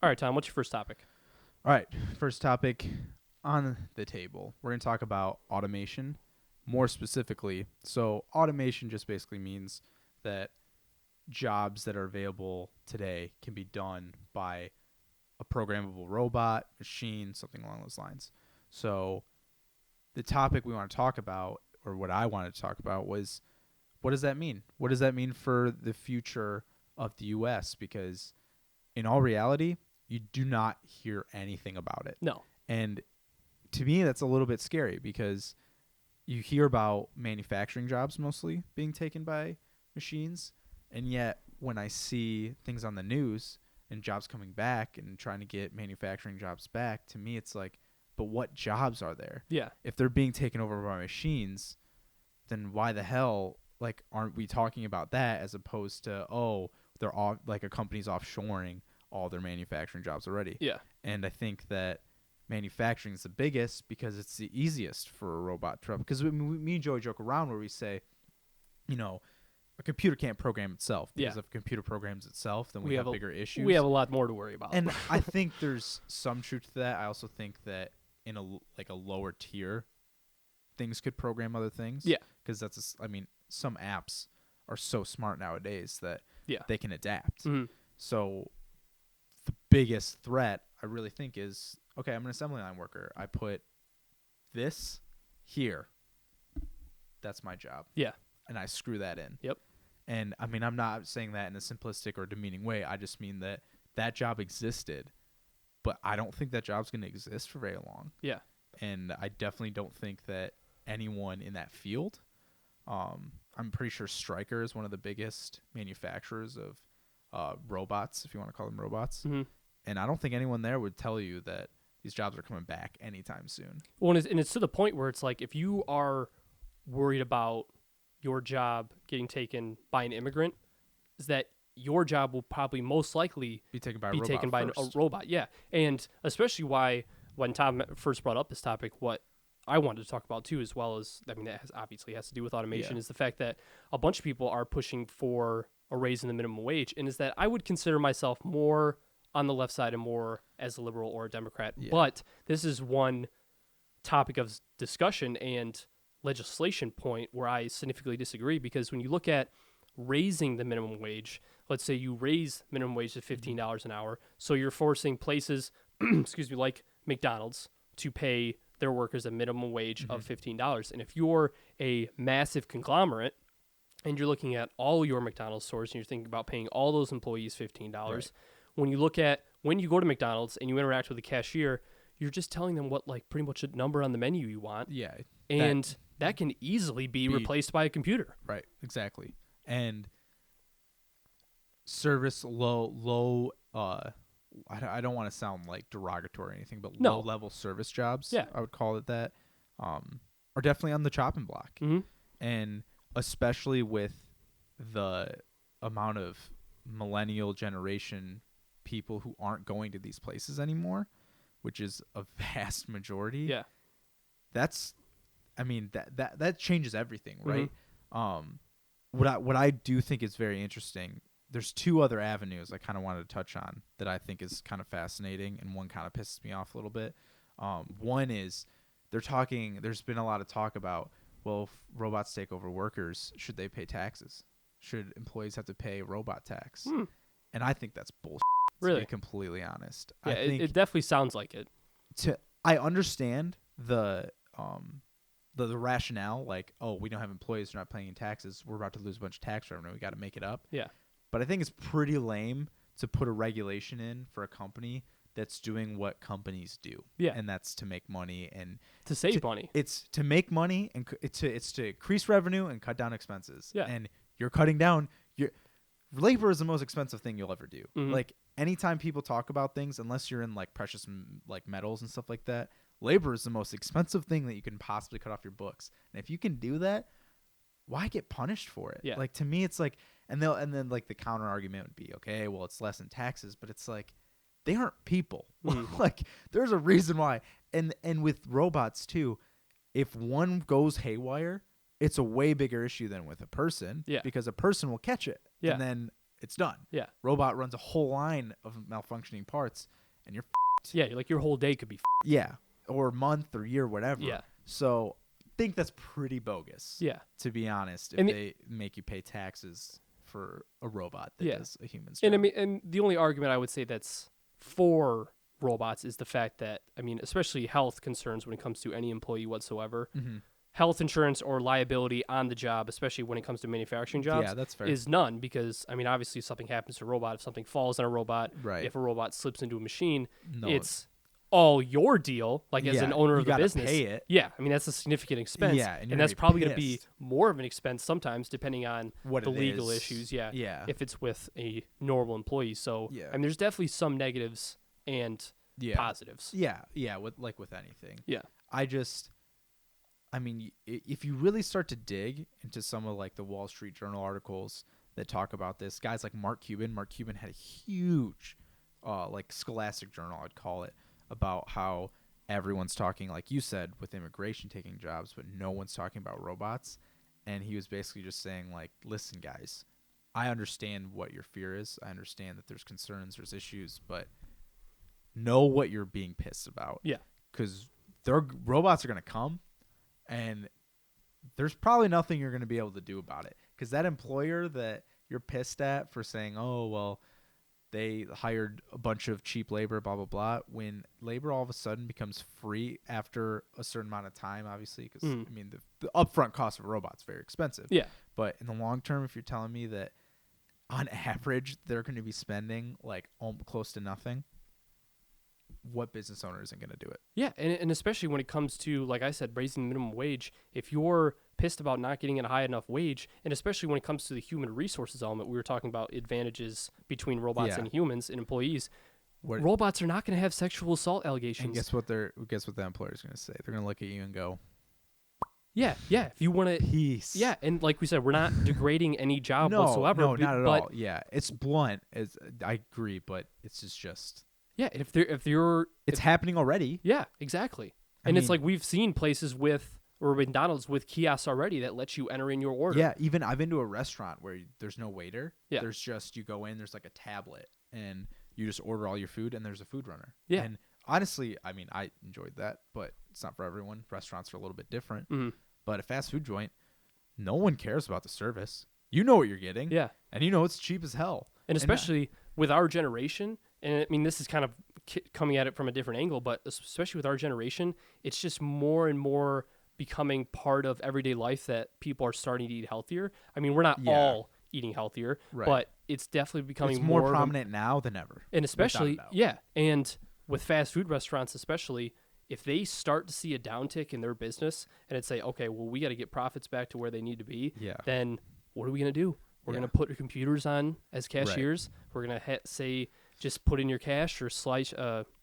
All right, Tom, what's your first topic? All right, first topic on the table. We're going to talk about automation more specifically. So, automation just basically means that jobs that are available today can be done by a programmable robot, machine, something along those lines. So, the topic we want to talk about, or what I wanted to talk about, was what does that mean? What does that mean for the future of the U.S.? Because in all reality, you do not hear anything about it. No. And to me, that's a little bit scary because you hear about manufacturing jobs mostly being taken by machines. And yet, when I see things on the news and jobs coming back and trying to get manufacturing jobs back, to me, it's like, but what jobs are there? Yeah. If they're being taken over by machines, then why the hell, like, aren't we talking about that as opposed to, oh, they're all like a company's offshoring all their manufacturing jobs already? Yeah. And I think that manufacturing is the biggest because it's the easiest for a robot to. Because me and Joey joke around where we say, a computer can't program itself. Because Yeah. if a computer programs itself, then we have bigger issues. We have a lot more to worry about. And I think there's some truth to that. I also think that in a lower tier, things could program other things. Yeah. Because some apps are so smart nowadays that Yeah. they can adapt. Mm-hmm. So the biggest threat I really think is, okay, I'm an assembly line worker. I put this here. That's my job. Yeah. And I screw that in. Yep. And I'm not saying that in a simplistic or demeaning way. I just mean that job existed, but I don't think that job's going to exist for very long. Yeah. And I definitely don't think that anyone in that field, I'm pretty sure Stryker is one of the biggest manufacturers of robots, if you want to call them robots. Mm-hmm. And I don't think anyone there would tell you that these jobs are coming back anytime soon. Well, and it's to the point where it's like if you are worried about your job getting taken by an immigrant, is that your job will probably most likely Be taken by a robot. Yeah. And especially why when Tom first brought up this topic, what I wanted to talk about too, as well as, that obviously has to do with automation, is the fact that a bunch of people are pushing for a raise in the minimum wage. And is that I would consider myself more on the left side and more as a liberal or a Democrat. Yeah. But this is one topic of discussion and legislation point where I significantly disagree, because when you look at raising the minimum wage, let's say you raise minimum wage to $15 an hour, so you're forcing places, excuse me, like McDonald's to pay their workers a minimum wage of $15. And if you're a massive conglomerate and you're looking at all your McDonald's stores and you're thinking about paying all those employees $15, Right. when you look at when you go to McDonald's and you interact with the cashier, you're just telling them what, like, pretty much a number on the menu you want. Yeah. And that can easily be replaced by a computer. Right. Exactly. And service low I don't want to sound like derogatory or anything, but No. low level service jobs, Yeah. I would call it that, are definitely on the chopping block. Mm-hmm. And especially with the amount of millennial generation people who aren't going to these places anymore, which is a vast majority. Yeah. That changes everything, right? What I do think is very interesting, there's two other avenues I kind of wanted to touch on that I think is kind of fascinating, and one kind of pisses me off a little bit. One is there's been a lot of talk about, well, if robots take over workers, should they pay taxes? Should employees have to pay robot tax? And I think that's bullshit, Really? to be completely honest. Yeah, I think it definitely sounds like it. I understand the rationale, like, oh, we don't have employees, they're not paying taxes, we're about to lose a bunch of tax revenue, we got to make it up. Yeah. But I think it's pretty lame to put a regulation in for a company that's doing what companies do. Yeah. And that's to make money and To save money. It's to make money and it's to increase revenue and cut down expenses. Yeah. And you're cutting down your labor is the most expensive thing you'll ever do. Mhm. Like, anytime people talk about things, unless you're in like precious like metals and stuff like that, labor is the most expensive thing that you can possibly cut off your books. And if you can do that, why get punished for it? Yeah. Like, to me, it's like, and then like the counter argument would be, okay, well, it's less in taxes, but it's like, they aren't people. Like, there's a reason why. And with robots too, if one goes haywire, it's a way bigger issue than with a person. Yeah. Because a person will catch it. Yeah. And then It's done. Yeah. Robot runs a whole line of malfunctioning parts, and you're Yeah, like your whole day could be yeah, or month or year, whatever. Yeah. So I think that's pretty bogus. Yeah. To be honest, if And they make you pay taxes for a robot that Yeah. does a human's job. And I mean, and the only argument I would say that's for robots is the fact that, I mean, especially health concerns when it comes to any employee whatsoever, Mm-hmm. health insurance or liability on the job, especially when it comes to manufacturing jobs, Yeah, that's fair. is none because, I mean, obviously if something happens to a robot, if something falls on a robot, Right. if a robot slips into a machine, No, it's all your deal, like as an owner you of the gotta business. pay it. Yeah, I mean, that's a significant expense. Yeah, and you're and that's gonna be probably going to be pissed. more of an expense sometimes depending on What the it legal is. issues. Yeah. Yeah. If it's with a normal employee. So, Yeah. I mean, there's definitely some negatives and Yeah. positives. Yeah, with anything. Yeah. I mean, if you really start to dig into some of like the Wall Street Journal articles that talk about this, guys like Mark Cuban had a huge, like Scholastic Journal, I'd call it, about how everyone's talking, like you said, with immigration taking jobs, but no one's talking about robots. And he was basically just saying, like, listen, guys, I understand what your fear is. I understand that there's concerns, there's issues, but know what you're being pissed about. Yeah. Because robots are going to come, and there's probably nothing you're going to be able to do about it. Because that employer that you're pissed at for saying, oh, well, they hired a bunch of cheap labor, blah, blah, blah. When labor all of a sudden becomes free after a certain amount of time, obviously, because, I mean, the upfront cost of a robot's very expensive. Yeah. But in the long term, if you're telling me that on average they're going to be spending like close to nothing, what business owner isn't going to do it? Yeah, and especially when it comes to, like I said, raising the minimum wage, if you're pissed about not getting a high enough wage, and especially when it comes to the human resources element, we were talking about advantages between robots Yeah. and humans and employees. What, Robots are not going to have sexual assault allegations. and guess what the employer's going to say? They're going to look at you and go, Yeah. If you want to, peace. yeah, and like we said, we're not degrading any job No, whatsoever. no, not at but, all. Yeah, it's blunt. I agree, but it's just Yeah, and if you're, it's happening already. yeah, exactly. I And it's mean- like we've seen places or McDonald's with kiosks already that let you enter in your order. Yeah, even I've been to a restaurant where there's no waiter. Yeah. There's just, you go in, there's like a tablet, and you just order all your food, and there's a food runner. Yeah. And honestly, I mean, I enjoyed that, but it's not for everyone. Restaurants are a little bit different. Mhm. But a fast food joint, no one cares about the service. You know what you're getting. Yeah. And you know it's cheap as hell. And especially with our generation, and I mean, this is kind of coming at it from a different angle, but especially with our generation, it's just more and more becoming part of everyday life that people are starting to eat healthier. I mean, we're not Yeah. all eating healthier, Right. but it's definitely becoming It's more of a- prominent now than ever. and especially, without a doubt. yeah, and with fast food restaurants, especially, if they start to see a downtick in their business and it's say, okay, well, we got to get profits back to where they need to be, Yeah. then what are we going to do? We're Yeah. going to put your computers on as cashiers. We're going to say, just put in your cash or slide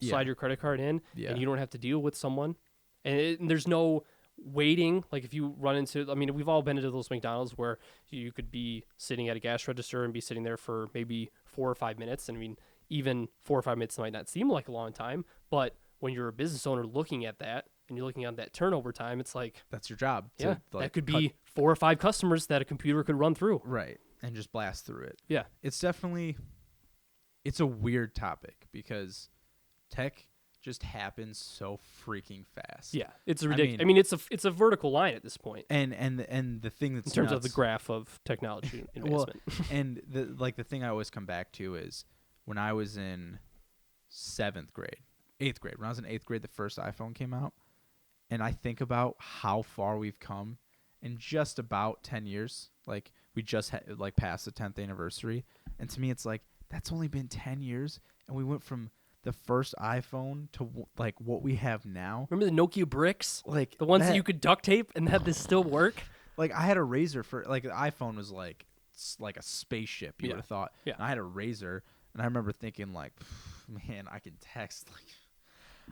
your credit card in, Yeah. and you don't have to deal with someone. And there's no waiting. Like if you run into, I mean, we've all been into those McDonald's where you could be sitting at a gas register and be sitting there for maybe 4 or 5 minutes. And I mean, even 4 or 5 minutes might not seem like a long time, but when you're a business owner looking at that and you're looking at that turnover time, it's like, That's your job. yeah, to, like, that could cut- be 4 or 5 customers that a computer could run through. right, and just blast through it. Yeah. It's definitely, it's a weird topic because tech just happens so freaking fast. Yeah. It's I ridiculous. mean- I mean, it's a vertical line at this point And the thing that's in terms of the nuts- graph of technology Well, advancement. and the thing I always come back to is when I was in 8th grade. When I was in 8th grade, the first iPhone came out, and I think about how far we've come in just about 10 years. Like we just passed the 10th anniversary, and to me, it's like that's only been 10 years, and we went from the first iPhone to like what we have now. Remember the Nokia bricks? Like The ones that you could duct tape and have this still work? Like I had a Razor for like the iPhone was like a spaceship. You Yeah. would have thought. Yeah. And I had a Razor, and I remember thinking like, man, I can text like.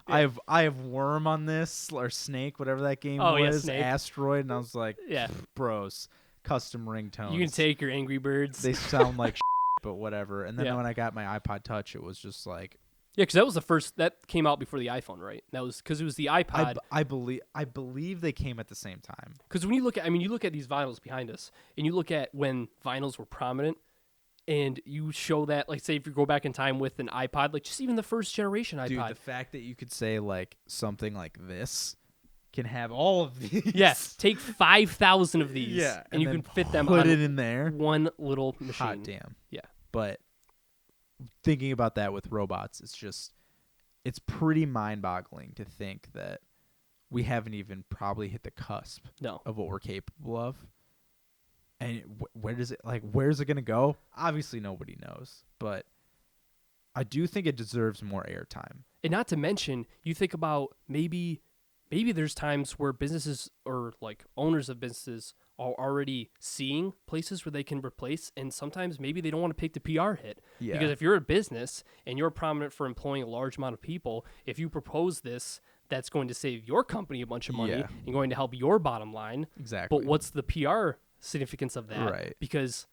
Yeah. I have Worm on this or Snake, whatever that game Oh, yeah, was, Snake. Asteroid, and I was like, Yeah. bros, custom ringtones. You can take your Angry Birds. They sound like but whatever. And then Yeah. when I got my iPod Touch, it was just like Yeah, because that was the first that came out before the iPhone, right? That was because it was the iPod. I believe they came at the same time. Because when you look at, I mean, you look at these vinyls behind us, and you look at when vinyls were prominent. and you show that, like, say if you go back in time with an iPod, like just even the first generation iPod. Dude, the fact that you could say like something like this can have all of these. Yes, take 5,000 of these, Yeah, and you then can fit them put on it in there. one little machine. Hot damn. Yeah. But thinking about that with robots, it's pretty mind-boggling to think that we haven't even probably hit the cusp No. of what we're capable of. And where's it going to go? Obviously nobody knows, but I do think it deserves more airtime. And not to mention, you think about maybe there's times where businesses or like owners of businesses are already seeing places where they can replace, and sometimes maybe they don't want to take the PR hit. Yeah. Because if you're a business and you're prominent for employing a large amount of people, if you propose this, that's going to save your company a bunch of money Yeah. and going to help your bottom line. Exactly. But what's the PR significance of that? Right. Because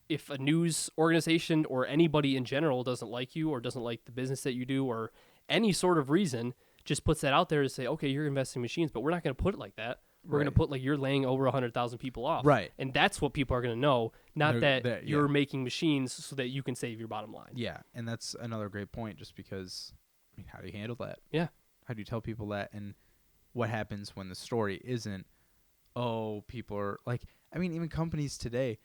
if a news organization or anybody in general doesn't like you or doesn't like the business that you do or any sort of reason, just puts that out there to say, okay, you're investing in machines, but we're not going to put it like that. We're going to Right. put like you're laying over 100,000 people off. Right. And that's what people are going to know, not They're- that yeah. you're making machines so that you can save your bottom line. Yeah, and that's another great point just because, I mean, how do you handle that? Yeah. How do you tell people that? And what happens when the story isn't, oh, people are like, I mean, even companies today,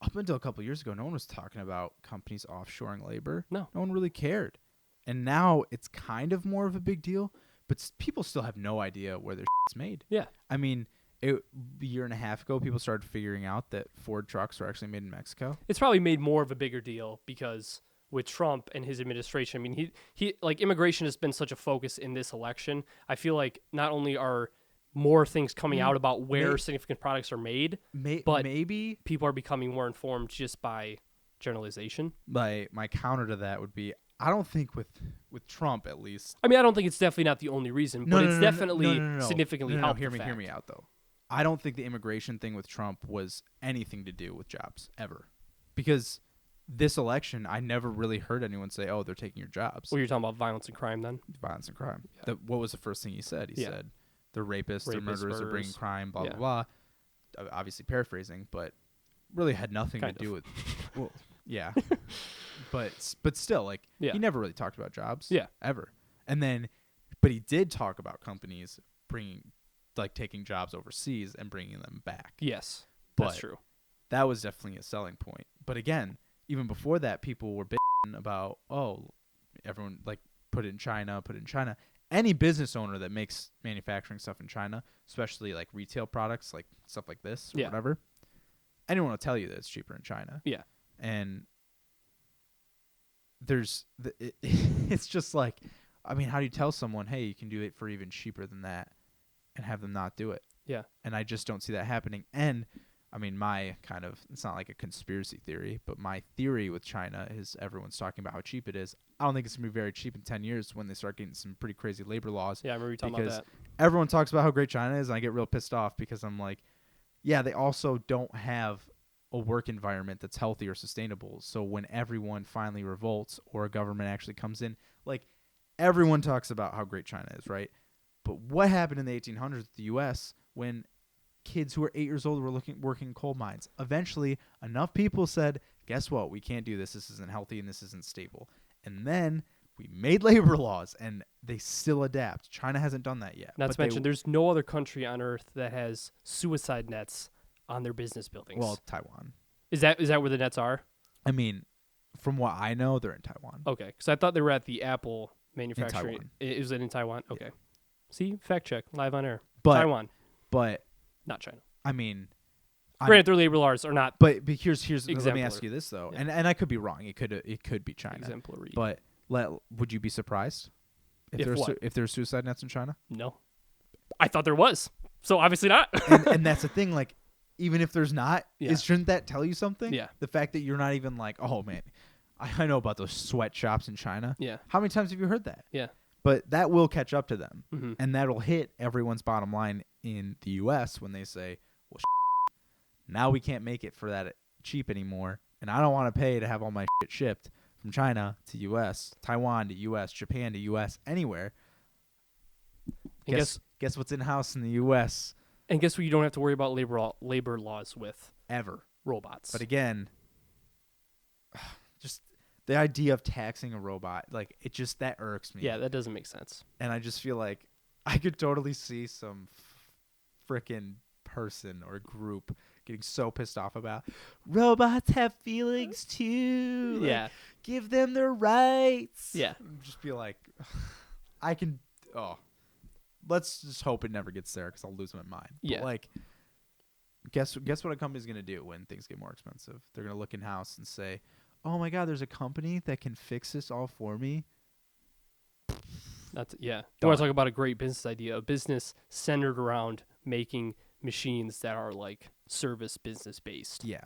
up until a couple years ago, no one was talking about companies offshoring labor. No. No one really cared. And now it's kind of more of a big deal, but people still have no idea where their shit's made. Yeah. I mean, a year and a half ago, people started figuring out that Ford trucks are actually made in Mexico. It's probably made more of a bigger deal because with Trump and his administration, I mean, he like immigration has been such a focus in this election. I feel like not only are more things coming out about where significant products are made, but maybe people are becoming more informed just by generalization. my counter to that would be, I don't think with Trump at least. I mean, I don't think it's definitely not the only reason, but it's definitely significally helped. Hear me out though. I don't think the immigration thing with Trump was anything to do with jobs ever, because this election I never really heard anyone say, "Oh, they're taking your jobs." Well, you're talking about violence and crime then? Violence and crime. Yeah. What was the first thing he said? He said, "They're rapists, they're murderers, they're bringing crime." Blah blah blah. Obviously paraphrasing, but really had nothing to do with. Well, yeah, but still, like he never really talked about jobs. Yeah, ever. And then, but he did talk about companies taking jobs overseas and bringing them back. Yes, but that's true. That was definitely a selling point. But again, even before that, people were bitching about, oh, everyone like put it in China. Any business owner that makes manufacturing stuff in China, especially like retail products, like stuff like this or whatever, anyone will tell you that it's cheaper in China. Yeah. And it's just like, I mean, how do you tell someone, hey, you can do it for even cheaper than that and have them not do it? Yeah. And I just don't see that happening. And I mean, it's not like a conspiracy theory, but my theory with China is everyone's talking about how cheap it is. I don't think it's going to be very cheap in 10 years when they start getting some pretty crazy labor laws. Yeah, I remember you talking about that. Everyone talks about how great China is, and I get real pissed off because I'm like, yeah, they also don't have a work environment that's healthy or sustainable. So when everyone finally revolts or a government actually comes in, like everyone talks about how great China is, right? But what happened in the 1800s with the U.S. when kids who were 8 years old were working in coal mines? Eventually, enough people said, guess what? We can't do this. This isn't healthy and this isn't stable. And then we made labor laws, and they still adapt. China hasn't done that yet. Not to mention, there's no other country on earth that has suicide nets on their business buildings. Well, Taiwan. Is that where the nets are? I mean, from what I know, they're in Taiwan. Okay, because I thought they were at the Apple manufacturing. Is it in Taiwan? Okay. Yeah. See, fact check live on air. Taiwan, but not China. I mean, granted, their labor laws are not. But here's exemplary. Let me ask you this though, and I could be wrong. It could be China. Exemplary. But would you be surprised if there's suicide nets in China? No, I thought there was. So obviously not. and that's the thing. Like, even if there's not, shouldn't that tell you something? Yeah. The fact that you're not even like, oh man, I know about those sweatshops in China. Yeah. How many times have you heard that? Yeah. But that will catch up to them, mm-hmm. and that'll hit everyone's bottom line in the U.S. when they say, well, now we can't make it for that cheap anymore, and I don't want to pay to have all my shit shipped from China to U.S., Taiwan to U.S., Japan to U.S., anywhere. Guess what's in-house in the U.S.? And guess what? You don't have to worry about labor laws with ever robots. But again, just the idea of taxing a robot, like it just that irks me. Yeah, that doesn't make sense. And I just feel like I could totally see some frickin' person or group getting so pissed off about robots have feelings too. Like, Yeah. give them their rights. Yeah. Just be like, I can. Oh, let's just hope it never gets there because I'll lose my mind. Yeah. But like, guess what a company's gonna do when things get more expensive? They're gonna look in house and say, "Oh my God, there's a company that can fix this all for me." That's You Done. want to talk about a great business idea, a business centered around making machines that are like service business based, Yeah,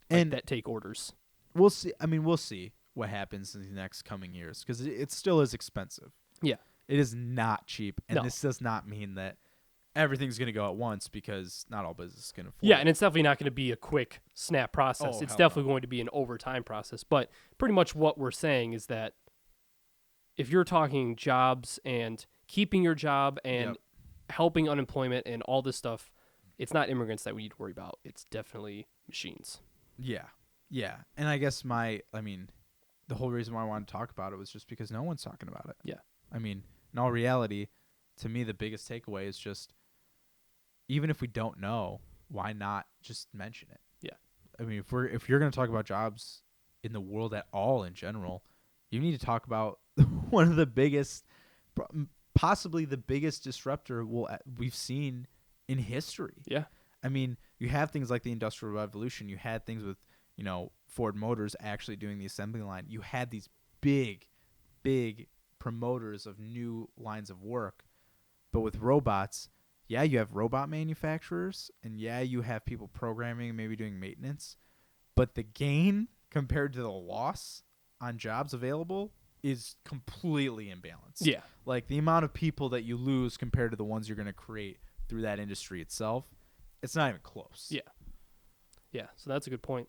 like and that take orders. we'll see. I mean, we'll see what happens in the next coming years because it still is expensive. Yeah. It is not cheap, and No. this does not mean that everything's going to go at once because not all business is going to. Yeah, and it's definitely not going to be a quick snap process. Oh, It's hell definitely no. going to be an overtime process. But pretty much what we're saying is that if you're talking jobs and keeping your job and Yep. helping unemployment and all this stuff, it's not immigrants that we need to worry about. It's definitely machines. Yeah, yeah, and I guess the whole reason why I wanted to talk about it was just because no one's talking about it. Yeah. I mean, in all reality, to me, the biggest takeaway is just, even if we don't know, why not just mention it? Yeah. I mean, if you're going to talk about jobs in the world at all in general, you need to talk about one of the biggest, possibly the biggest disruptor we've seen in history. Yeah. I mean, you have things like the Industrial Revolution. You had things with, Ford Motors actually doing the assembly line. You had these big, big promoters of new lines of work. But with robots, yeah, you have robot manufacturers, and yeah, you have people programming and maybe doing maintenance. But the gain compared to the loss on jobs available is completely imbalanced. Yeah. Like the amount of people that you lose compared to the ones you're going to create through that industry itself, it's not even close. Yeah. Yeah. So that's a good point.